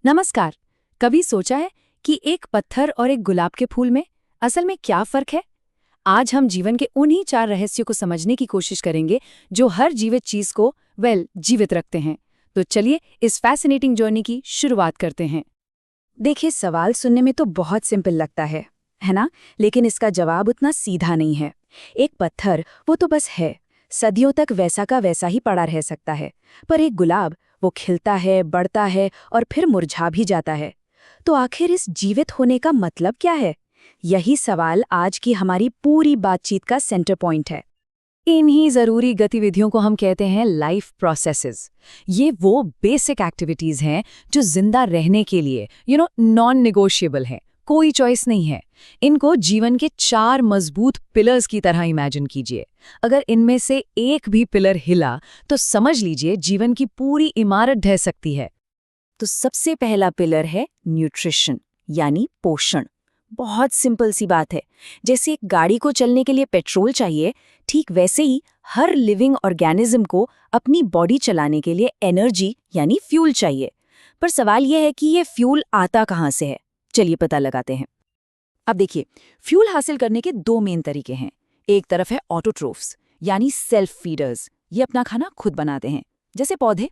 नमस्कार। कभी सोचा है कि एक पत्थर और एक गुलाब के फूल में असल में क्या फर्क है? आज हम जीवन के उन्हीं 4 रहस्यों को समझने की कोशिश करेंगे जो हर जीवित चीज को जीवित रखते हैं। तो चलिए इस फैसिनेटिंग जर्नी की शुरुआत करते हैं। देखिए, सवाल सुनने में तो बहुत सिंपल लगता है ना? लेकिन इसका जवाब उतना सीधा नहीं है। एक पत्थर वो तो बस है, सदियों तक वैसा का वैसा ही पड़ा रह सकता है। पर एक गुलाब वो खिलता है, बढ़ता है और फिर मुरझा भी जाता है। तो आखिर इस जीवित होने का मतलब क्या है? यही सवाल आज की हमारी पूरी बातचीत का सेंटर पॉइंट है। इन्हीं जरूरी गतिविधियों को हम कहते हैं लाइफ प्रोसेसेस। ये वो बेसिक एक्टिविटीज हैं जो जिंदा रहने के लिए नॉन निगोशिएबल हैं, कोई चॉइस नहीं है। इनको जीवन के 4 मजबूत पिलर्स की तरह इमेजिन कीजिए। अगर इनमें से एक भी पिलर हिला तो समझ लीजिए जीवन की पूरी इमारत ढह सकती है। तो सबसे पहला पिलर है न्यूट्रिशन, यानी पोषण। बहुत सिंपल सी बात है। जैसे एक गाड़ी को चलने के लिए पेट्रोल चाहिए, ठीक वैसे ही हर लिविंग ऑर्गेनिज्म को अपनी बॉडी चलाने के लिए एनर्जी यानी फ्यूल चाहिए। पर सवाल यह है कि ये फ्यूल आता कहाँ से है? चलिए पता लगाते हैं। अब देखिए, फ्यूल हासिल करने के 2 मेन तरीके हैं। एक तरफ है ऑटोट्रोफ्स, यानी सेल्फ फीडर्स। ये अपना खाना खुद बनाते हैं, जैसे पौधे।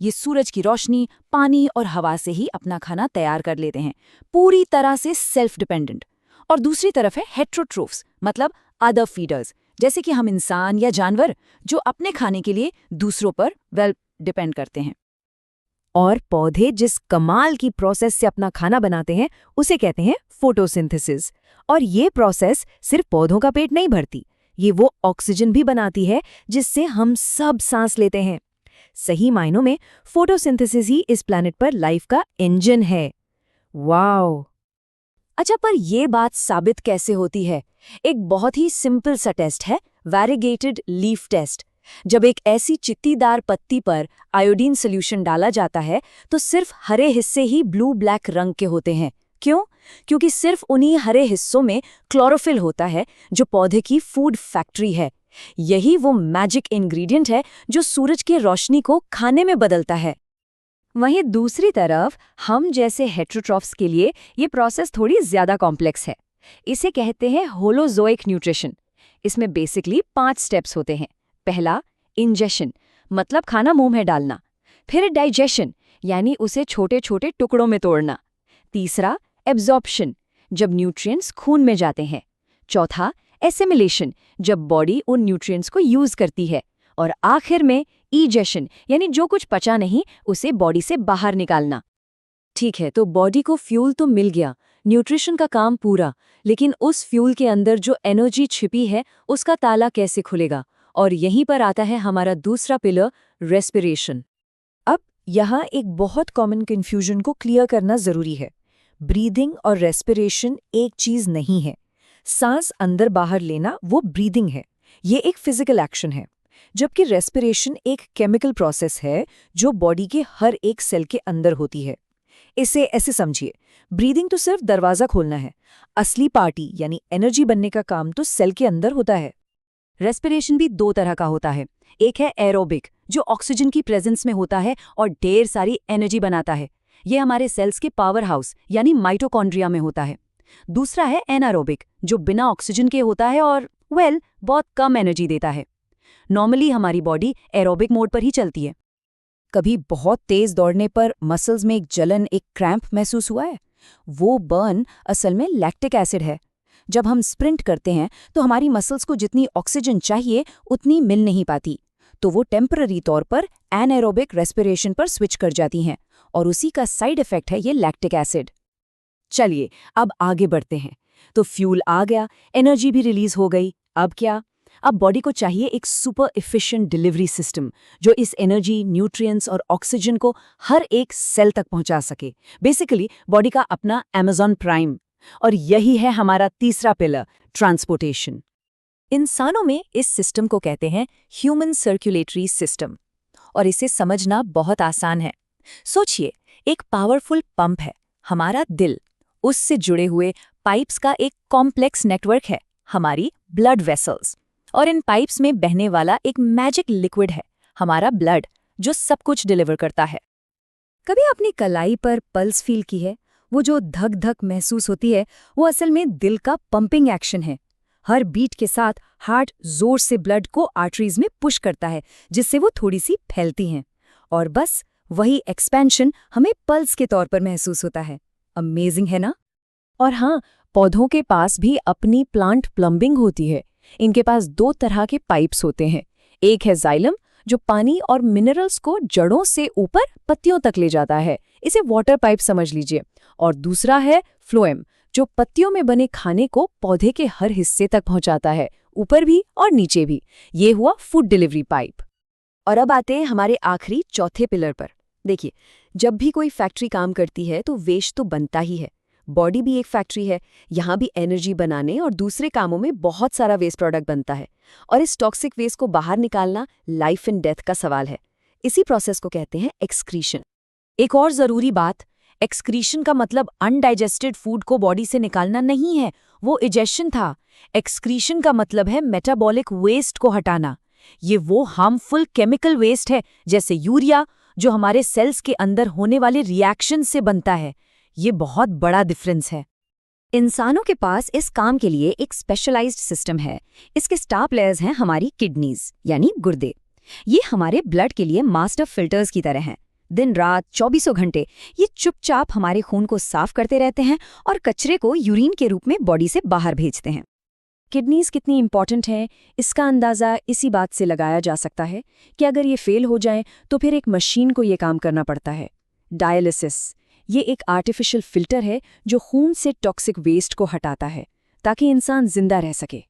ये सूरज की रोशनी, पानी और हवा से ही अपना खाना तैयार कर लेते हैं, पूरी तरह से सेल्फ डिपेंडेंट। और दूसरी तरफ है हेट्रोट्रोफ्स, मतलब अदर फीडर्स, जैसे कि हम इंसान या जानवर, जो अपने खाने के लिए दूसरों पर डिपेंड करते हैं। और पौधे जिस कमाल की प्रोसेस से अपना खाना बनाते हैं उसे कहते हैं फोटोसिंथेसिस। और ये प्रोसेस सिर्फ पौधों का पेट नहीं भरती, ये वो ऑक्सीजन भी बनाती है जिससे हम सब सांस लेते हैं। सही मायनों में फोटोसिंथेसिस ही इस प्लैनेट पर लाइफ का इंजन है। वाओ! अच्छा, पर ये बात साबित कैसे होती है? एक बहुत ही सिंपल सा टेस्ट है, वैरीगेटेड लीफ टेस्ट। जब एक ऐसी चित्तीदार पत्ती पर आयोडीन सॉल्यूशन डाला जाता है तो सिर्फ हरे हिस्से ही ब्लू ब्लैक रंग के होते हैं। क्यों? क्योंकि सिर्फ उन्हीं हरे हिस्सों में क्लोरोफिल होता है, जो पौधे की फूड फैक्ट्री है। यही वो मैजिक इंग्रेडिएंट है जो सूरज की रोशनी को खाने में बदलता है। वहीं दूसरी तरफ हम जैसे हेट्रोट्रॉफ्स के लिए ये प्रोसेस थोड़ी ज्यादा कॉम्प्लेक्स है। इसे कहते हैं होलोजोइक न्यूट्रिशन। इसमें बेसिकली 5 स्टेप्स होते हैं। पहला, इंजेशन, मतलब खाना मुंह में डालना। फिर डाइजेशन, यानी उसे छोटे छोटे टुकड़ों में तोड़ना। तीसरा, एब्जॉर्प्शन, जब न्यूट्रिएंट्स खून में जाते हैं। चौथा, एसिमिलेशन, जब बॉडी उन न्यूट्रिएंट्स को यूज करती है। और आखिर में ईजेशन, यानी जो कुछ पचा नहीं उसे बॉडी से बाहर निकालना। ठीक है, तो बॉडी को फ्यूल तो मिल गया, न्यूट्रिशन का काम पूरा। लेकिन उस फ्यूल के अंदर जो एनर्जी छिपी है उसका ताला कैसे खुलेगा? और यहीं पर आता है हमारा दूसरा पिलर, रेस्पिरेशन। अब यहाँ एक बहुत कॉमन कन्फ्यूजन को क्लियर करना जरूरी है। ब्रीदिंग और रेस्पिरेशन एक चीज नहीं है। सांस अंदर बाहर लेना वो ब्रीदिंग है, ये एक फिजिकल एक्शन है। जबकि रेस्पिरेशन एक केमिकल प्रोसेस है जो बॉडी के हर एक सेल के अंदर होती है। इसे ऐसे समझिए, ब्रीदिंग तो सिर्फ दरवाजा खोलना है, असली पार्टी यानी एनर्जी बनने का काम तो सेल के अंदर होता है। रेस्पिरेशन भी 2 तरह का होता है। एक है एरोबिक, जो ऑक्सीजन की प्रेजेंस में होता है और ढेर सारी एनर्जी बनाता है। ये हमारे सेल्स के पावर हाउस यानी माइटोकॉन्ड्रिया में होता है। दूसरा है एनारोबिक, जो बिना ऑक्सीजन के होता है और बहुत कम एनर्जी देता है। नॉर्मली हमारी बॉडी एरोबिक मोड पर ही चलती है। कभी बहुत तेज दौड़ने पर मसल्स में एक जलन, एक क्रैम्प महसूस हुआ है? वो बर्न असल में लैक्टिक एसिड है। जब हम स्प्रिंट करते हैं तो हमारी मसल्स को जितनी ऑक्सीजन चाहिए उतनी मिल नहीं पाती, तो वो टेम्पररी तौर पर एनाएरोबिक रेस्पिरेशन पर स्विच कर जाती हैं, और उसी का साइड इफेक्ट है ये लैक्टिक एसिड। चलिए अब आगे बढ़ते हैं। तो फ्यूल आ गया, एनर्जी भी रिलीज हो गई। अब क्या? अब बॉडी को चाहिए एक सुपर एफिशिएंट डिलीवरी सिस्टम जो इस एनर्जी, न्यूट्रिएंट्स और ऑक्सीजन को हर एक सेल तक पहुंचा सके। बेसिकली बॉडी का अपना अमेज़न प्राइम। और यही है हमारा तीसरा पिलर, ट्रांसपोर्टेशन। इंसानों में इस सिस्टम को कहते हैं ह्यूमन सर्कुलेटरी सिस्टम, और इसे समझना बहुत आसान है। सोचिए, एक पावरफुल पंप है, हमारा दिल। उससे जुड़े हुए पाइप्स का एक कॉम्प्लेक्स नेटवर्क है, हमारी ब्लड वेसल्स। और इन पाइप्स में बहने वाला एक मैजिक लिक्विड है, हमारा ब्लड, जो सब कुछ डिलीवर करता है। कभी अपनी कलाई पर पल्स फील की है? वो जो धक धक महसूस होती है, वो असल में दिल का पंपिंग एक्शन है। हर बीट के साथ हार्ट जोर से ब्लड को आर्टरीज में पुश करता है, जिससे वो थोड़ी सी फैलती हैं। और बस वही एक्सपेंशन हमें पल्स के तौर पर महसूस होता है। अमेजिंग है ना? और हाँ, पौधों के पास भी अपनी प्लांट प्लम्बिंग होती है। इनके पास 2 तरह के पाइप्स होते हैं। एक है जाइलम, जो पानी और मिनरल्स को जड़ों से ऊपर पत्तियों तक ले जाता है, इसे वाटर पाइप समझ लीजिए। और दूसरा है फ्लोएम, जो पत्तियों में बने खाने को पौधे के हर हिस्से तक पहुंचाता है, ऊपर भी और नीचे भी। ये हुआ फूड डिलीवरी पाइप। और अब आते हैं हमारे आखिरी चौथे पिलर पर। देखिए, जब भी कोई फैक्ट्री काम करती है तो वेस्ट तो बनता ही है। बॉडी भी एक फैक्ट्री है, यहाँ भी एनर्जी बनाने और दूसरे कामों में बहुत सारा वेस्ट प्रोडक्ट बनता है। और इस टॉक्सिक वेस्ट को बाहर निकालना लाइफ एंड डेथ का सवाल है। इसी प्रोसेस को कहते हैं एक्सक्रीशन। एक और जरूरी बात, एक्सक्रीशन का मतलब अनडाइजेस्टेड फूड को बॉडी से निकालना नहीं है, वो इजेशन था। एक्सक्रीशन का मतलब है मेटाबॉलिक वेस्ट को हटाना। ये वो हार्मफुल केमिकल वेस्ट है, जैसे यूरिया, जो हमारे सेल्स के अंदर होने वाले रिएक्शन से बनता है। ये बहुत बड़ा डिफरेंस है। इंसानों के पास इस काम के लिए एक स्पेशलाइज्ड सिस्टम है। इसके स्टार प्लेयर्स हैं हमारी किडनीज, यानी गुर्दे। ये हमारे ब्लड के लिए मास्टर फिल्टर्स की तरह हैं। दिन रात 24 घंटे ये चुपचाप हमारे खून को साफ करते रहते हैं और कचरे को यूरिन के रूप में बॉडी से बाहर भेजते हैं। किडनीज कितनी इंपॉर्टेंट हैं, इसका अंदाज़ा इसी बात से लगाया जा सकता है कि अगर ये फेल हो जाएं तो फिर एक मशीन को ये काम करना पड़ता है। डायलिसिस, ये एक आर्टिफिशियल फिल्टर है जो खून से टॉक्सिक वेस्ट को हटाता है ताकि इंसान जिंदा रह सके।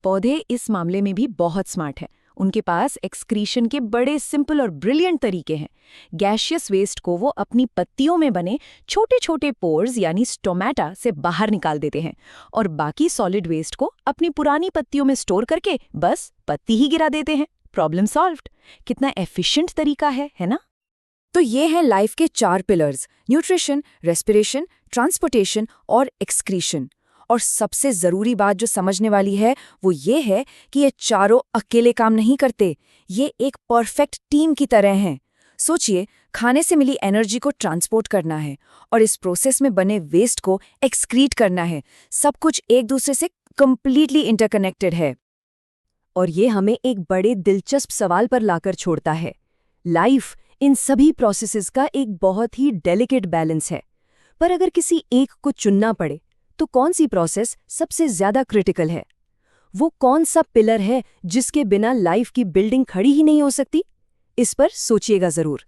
पौधे इस मामले में भी बहुत स्मार्ट है। उनके पास एक्सक्रीशन के बड़े सिंपल और ब्रिलियंट तरीके हैं। गैशियस वेस्ट को वो अपनी पत्तियों में बने छोटे छोटे पोर्स यानी स्टोमेटा से बाहर निकाल देते हैं और बाकी सॉलिड वेस्ट को अपनी पुरानी पत्तियों में स्टोर करके बस पत्ती ही गिरा देते हैं। Problem solved. कितना एफिशिएंट तरीका है ना? तो ये हैं लाइफ के 4 पिलर्स: न्यूट्रिशन, रेस्पिरेशन, ट्रांसपोर्टेशन और एक्सक्रीशन। और सबसे ज़रूरी बात जो समझने वाली है वो ये है कि ये चारों अकेले काम नहीं करते, ये एक परफेक्ट टीम की तरह हैं। सोचिए, खाने से मिली एनर्जी को ट्रांसपोर्ट करना है और इस प्रोसेस में बने वेस्ट को एक्सक्रीट करना है। सब कुछ एक दूसरे से कंप्लीटली इंटरकनेक्टेड है। और ये हमें एक बड़े दिलचस्प सवाल पर लाकर छोड़ता है। लाइफ इन सभी प्रोसेसेस का एक बहुत ही डेलिकेट बैलेंस है, पर अगर किसी एक को चुनना पड़े तो कौन सी प्रोसेस सबसे ज्यादा क्रिटिकल है? वो कौन सा पिलर है जिसके बिना लाइफ की बिल्डिंग खड़ी ही नहीं हो सकती? इस पर सोचिएगा जरूर।